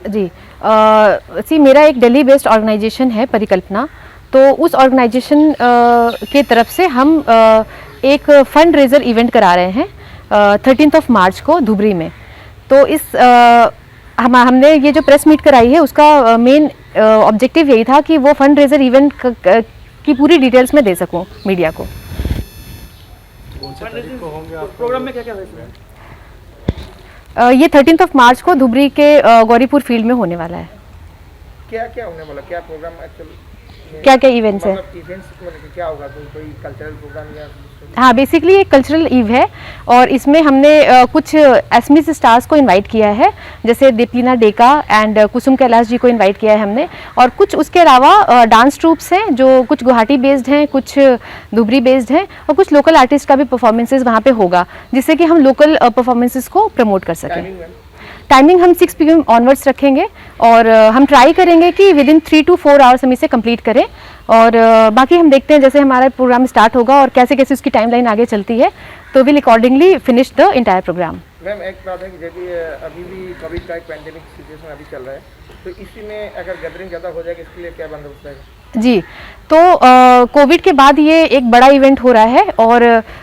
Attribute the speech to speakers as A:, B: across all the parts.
A: जी मेरा एक Delhi based organisation है परिकल्पना। तो उस ऑर्गेनाइजेशन के तरफ से हम एक फंड रेजर इवेंट करा रहे हैं 13 मार्च को धुबरी में। तो इस हमने ये जो प्रेस मीट कराई है उसका मेन ऑब्जेक्टिव यही था कि वो फंड रेजर इवेंट की पूरी डिटेल्स में दे सकूं मीडिया को।
B: प्रोग्राम में क्या-क्या होगा?
A: ये 13 मार्च को धुबरी के गौरीपुर फील्ड में होने वाला है।
B: क्या होने वाला, क्या प्रोग्राम एक्चुअल,
A: क्या इवेंट्स है?
B: इवेंट्स मतलब क्या होगा, कोई कल्चरल प्रोग्राम या?
A: हाँ, बेसिकली एक कल्चरल ईव है और इसमें हमने कुछ एसएमएस स्टार्स को इनवाइट किया है, जैसे दीपिना डेका एंड कुसुम कैलाश जी को इनवाइट किया है हमने। और कुछ उसके अलावा डांस ट्रूप्स हैं जो कुछ गुवाहाटी बेस्ड हैं, कुछ धुबरी बेस्ड हैं और कुछ लोकल आर्टिस्ट का भी परफॉर्मेंसेज वहाँ पे होगा, जिससे कि हम लोकल परफॉर्मेंसेज को प्रमोट कर सकें। टाइमिंग हम 6 PM ऑनवर्ड्स रखेंगे और हम ट्राई करेंगे कि विद इन 3 to 4 आवर्स हम इसे कंप्लीट करें। और बाकी हम देखते हैं जैसे हमारा प्रोग्राम स्टार्ट होगा और कैसे कैसे उसकी टाइमलाइन आगे चलती है, तो will accordingly finish the entire programme.
B: Ma'am एक बात है कि जैसे अभी भी कोविड का एक पैंडेमिक सिचुएशन अभी चल रहा है, तो इसी में अगर गैदरिंग ज़्यादा हो जाएगा इसके लिए क्या बंदोबस्त है?
A: जी, तो कोविड के बाद ये एक बड़ा इवेंट हो रहा है और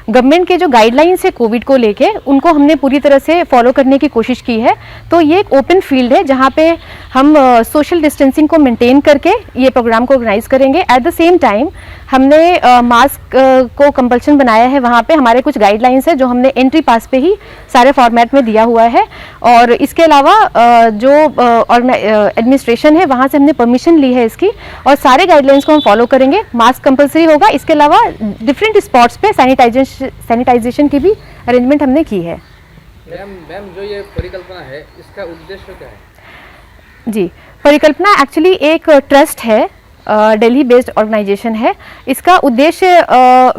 A: गवर्नमेंट के जो गाइडलाइंस है कोविड को लेके उनको हमने पूरी तरह से फॉलो करने की कोशिश की है। तो ये एक ओपन फील्ड है जहाँ पे हम सोशल डिस्टेंसिंग को मेंटेन करके ये प्रोग्राम को ऑर्गेनाइज करेंगे। एट द सेम टाइम हमने मास्क को कंपल्शन बनाया है, वहाँ पे हमारे कुछ गाइडलाइंस है जो हमने एंट्री पास पे ही सारे फॉर्मेट में दिया हुआ है। और इसके अलावा जो एडमिनिस्ट्रेशन है वहाँ से हमने परमिशन ली है इसकी, और सारे गाइडलाइंस को हम फॉलो करेंगे। मास्क कंपलसरी होगा, इसके अलावा डिफरेंट स्पॉट्स पे सैनिटाइजेशन की भी अरेंजमेंट हमने की है।
B: मैम जो ये परिकल्पना है इसका उद्देश्य क्या है?
A: जी, परिकल्पना एक्चुअली एक ट्रस्ट है, दिल्ली बेस्ड ऑर्गेनाइजेशन है। इसका उद्देश्य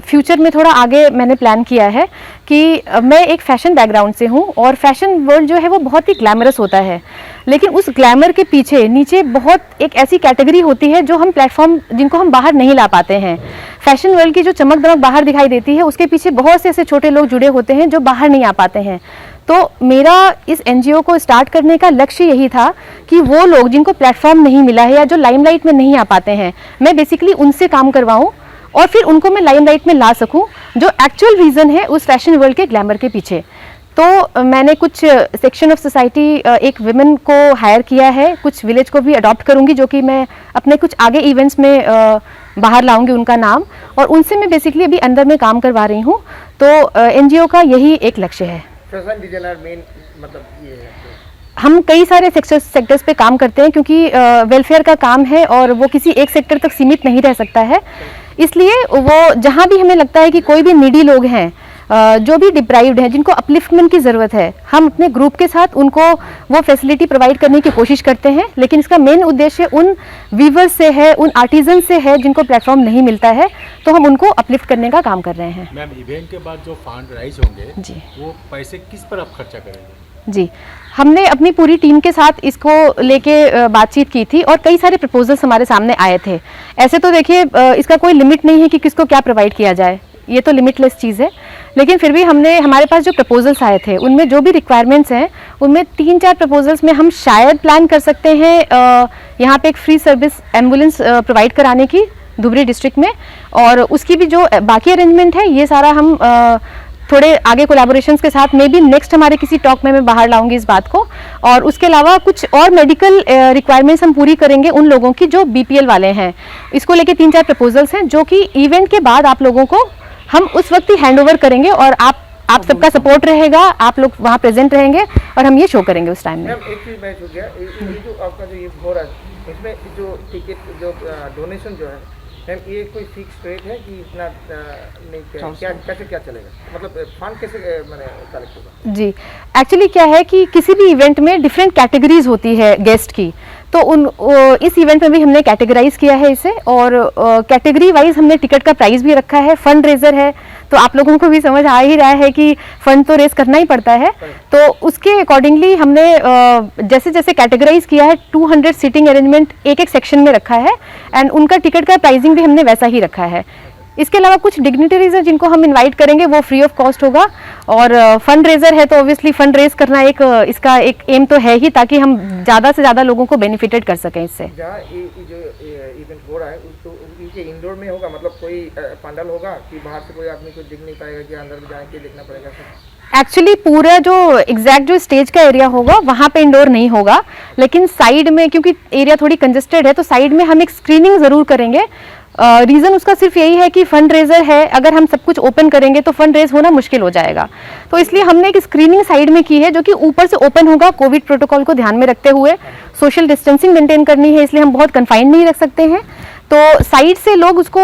A: फ्यूचर में थोड़ा आगे मैंने प्लान किया है कि मैं एक फैशन बैकग्राउंड से हूँ और फैशन वर्ल्ड जो है वो बहुत ही ग्लैमरस होता है, लेकिन उस ग्लैमर के पीछे नीचे बहुत एक ऐसी कैटेगरी होती है जो हम प्लेटफॉर्म जिनको हम बाहर नहीं ला पाते हैं। फैशन वर्ल्ड की जो चमक दमक बाहर दिखाई देती है उसके पीछे बहुत से ऐसे छोटे लोग जुड़े होते हैं जो बाहर नहीं आ पाते हैं। तो मेरा इस एनजीओ को स्टार्ट करने का लक्ष्य यही था कि वो लोग जिनको प्लेटफॉर्म नहीं मिला है या जो लाइमलाइट में नहीं आ पाते हैं, मैं बेसिकली उनसे काम करवाऊं और फिर उनको मैं लाइमलाइट में ला सकूं जो एक्चुअल रीज़न है उस फैशन वर्ल्ड के ग्लैमर के पीछे। तो मैंने कुछ सेक्शन ऑफ सोसाइटी एक विमेन को हायर किया है, कुछ विलेज को भी अडॉप्ट करूंगी जो कि मैं अपने कुछ आगे इवेंट्स में बाहर लाऊंगी उनका नाम, और उनसे मैं बेसिकली अभी अंदर में काम करवा रही हूँ। तो एनजीओ का यही एक लक्ष्य है।
B: फैशन डिजाइनर मेन मतलब ये है,
A: हम कई सारे सेक्टर्स पे काम करते हैं क्योंकि वेलफेयर का काम है और वो किसी एक सेक्टर तक सीमित नहीं रह सकता है। इसलिए वो जहाँ भी हमें लगता है कि कोई भी नीडी लोग हैं, जो भी डिप्राइव्ड हैं, जिनको अपलिफ्टमेंट की ज़रूरत है, हम अपने ग्रुप के साथ उनको वो फैसिलिटी प्रोवाइड करने की कोशिश करते हैं। लेकिन इसका मेन उद्देश्य उन वीवर्स से है, उन आर्टिजन से है जिनको प्लेटफॉर्म नहीं मिलता है, तो हम उनको अपलिफ्ट करने का काम कर रहे हैं।
C: मैम, इवेंट के बाद जो फंड राइज होंगे
A: जी,
C: वो पैसे किस पर आप खर्चा करेंगे?
A: जी, हमने अपनी पूरी टीम के साथ इसको लेके बातचीत की थी और कई सारे प्रपोजल्स हमारे सामने आए थे। ऐसे तो देखिए इसका कोई लिमिट नहीं है कि किसको क्या प्रोवाइड किया जाए, ये तो लिमिटलेस चीज़ है। लेकिन फिर भी हमारे पास जो प्रपोजल्स आए थे उनमें जो भी रिक्वायरमेंट्स हैं उनमें 3-4 प्रपोजल्स में हम शायद प्लान कर सकते हैं यहाँ पे एक फ्री सर्विस एम्बुलेंस प्रोवाइड कराने की धुबरी डिस्ट्रिक्ट में, और उसकी भी जो बाकी अरेंजमेंट है ये सारा हम थोड़े आगे कोलैबोरेशंस के साथ में भी नेक्स्ट हमारे किसी टॉक में मैं बाहर लाऊंगी इस बात को। और उसके अलावा कुछ और मेडिकल रिक्वायरमेंट्स हम पूरी करेंगे उन लोगों की जो बीपीएल वाले हैं। इसको लेके 3-4 प्रपोजल्स हैं जो कि इवेंट के बाद आप लोगों को हम उस वक्त ही हैंड ओवर करेंगे और आप सबका सपोर्ट रहेगा, आप लोग वहाँ प्रेजेंट रहेंगे और हम ये शो करेंगे उस टाइम में।
B: एक चीज मैं हो गया, ये जो आपका जो ये हो रहा है इसमें जो टिकट जो डोनेशन जो है मैम, ये कोई फिक्स रेट है कि इतना नहीं, क्या कैसे क्या चलेगा, मतलब फंड कैसे मैंने कलेक्ट होगा? जी,
A: एक्चुअली क्या है कि किसी भी इवेंट में डिफरेंट कैटेगरीज होती है गेस्ट की, तो इस इवेंट में भी हमने कैटेगराइज किया है इसे, और कैटेगरी वाइज हमने टिकट का प्राइस भी रखा है। फंड रेजर है तो आप लोगों को भी समझ आ ही रहा है कि फंड तो रेज करना ही पड़ता है, तो उसके अकॉर्डिंगली हमने जैसे जैसे कैटेगराइज किया है 200 सीटिंग अरेंजमेंट एक एक सेक्शन में रखा है, एंड उनका टिकट का प्राइसिंग भी हमने वैसा ही रखा है। इसके अलावा कुछ डिग्निटरीज हैं जिनको हम इनवाइट करेंगे, वो फ्री ऑफ कॉस्ट होगा। और फंड रेजर है तो ऑब्वियसली फंड रेज करना एक इसका एक एम तो है ही, ताकि हम ज़्यादा से ज़्यादा लोगों को बेनिफिटेड कर सकें इससे।
B: जहाँ ये जो इवेंट हो रहा है तो ये इंडोर में होगा, मतलब कोई पंडाल होगा कि बाहर से कोई आदमी को दिख नहीं पाएगा कि अंदर में जाके देखना पड़ेगा सर?
A: एक्चुअली पूरा जो एग्जैक्ट जो स्टेज का एरिया होगा वहाँ पे इंडोर नहीं होगा, लेकिन साइड में क्योंकि एरिया थोड़ी कंजेस्टेड है तो साइड में हम एक स्क्रीनिंग ज़रूर करेंगे। रीज़न उसका सिर्फ यही है कि फंड रेजर है, अगर हम सब कुछ ओपन करेंगे तो फंड रेज होना मुश्किल हो जाएगा, तो इसलिए हमने एक स्क्रीनिंग साइड में की है जो कि ऊपर से ओपन होगा। कोविड प्रोटोकॉल को ध्यान में रखते हुए सोशल डिस्टेंसिंग मेंटेन करनी है, इसलिए हम बहुत कन्फाइंड नहीं रख सकते हैं, तो साइड से लोग उसको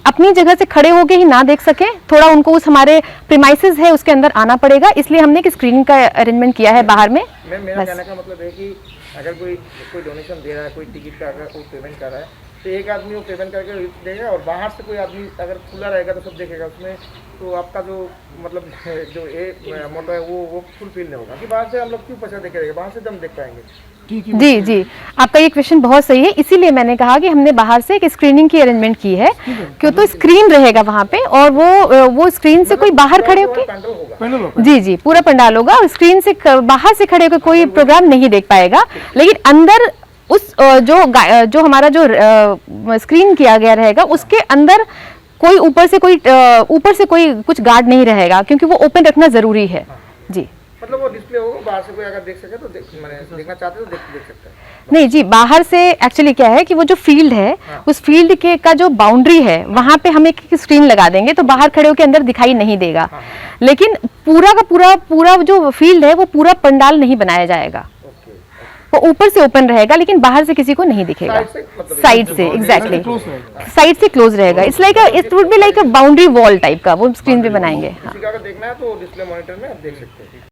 A: अपनी जगह से खड़े होके ही ना देख सके, थोड़ा उनको उस हमारे प्रीमाइसेस है उसके अंदर आना पड़ेगा, इसलिए हमने एक स्क्रीनिंग का अरेंजमेंट किया है बाहर में।
B: मेरा कहने का मतलब है कि अगर कोई डोनेशन दे रहा है, कोई टिकट का अगर कोई पेमेंट कर रहा है तो एक आदमी वो पेमेंट करके देगा और बाहर से कोई आदमी अगर खुला रहेगा तो सब देखेगा उसमें, तो आपका जो मतलब जो ये मोटो है वो फुलफिल नहीं होगा कि बाहर से हम लोग क्यों पैसा देके रहेगा, बाहर से तो हम देख पाएंगे।
A: जी जी, आपका ये क्वेश्चन बहुत सही है, इसीलिए मैंने कहा कि हमने बाहर से एक स्क्रीनिंग की अरेंजमेंट की है, क्यों तो स्क्रीन रहेगा वहाँ पे और वो स्क्रीन से कोई बाहर खड़े होकर, जी जी पूरा पंडाल होगा और स्क्रीन से बाहर से खड़े होकर कोई प्रोग्राम नहीं देख पाएगा, लेकिन अंदर उस जो हमारा जो स्क्रीन किया गया रहेगा उसके अंदर कोई ऊपर से कोई कुछ गार्ड नहीं रहेगा, क्योंकि वो ओपन रखना जरूरी है। जी
B: मतलब वो डिस्प्ले होगा, बाहर से कोई अगर देख सके तो देखना चाहते तो देख सकते हैं।
A: नहीं जी, बाहर से एक्चुअली क्या है कि वो जो फील्ड है उस फील्ड के का जो बाउंड्री है वहाँ पे हम एक स्क्रीन लगा देंगे तो बाहर खड़े होकर अंदर दिखाई नहीं देगा, लेकिन पूरा का पूरा जो फील्ड है वो पूरा पंडाल नहीं बनाया जाएगा, वो ऊपर से ओपन रहेगा लेकिन बाहर से किसी को नहीं दिखेगा, साइड से एग्जैक्टली साइड से क्लोज रहेगा। It's like it would be like a boundary wall type का वो स्क्रीन पे बनाएंगे।
B: किसी का अगर देखना है तो डिस्प्ले मॉनिटर में आप देख सकते हैं।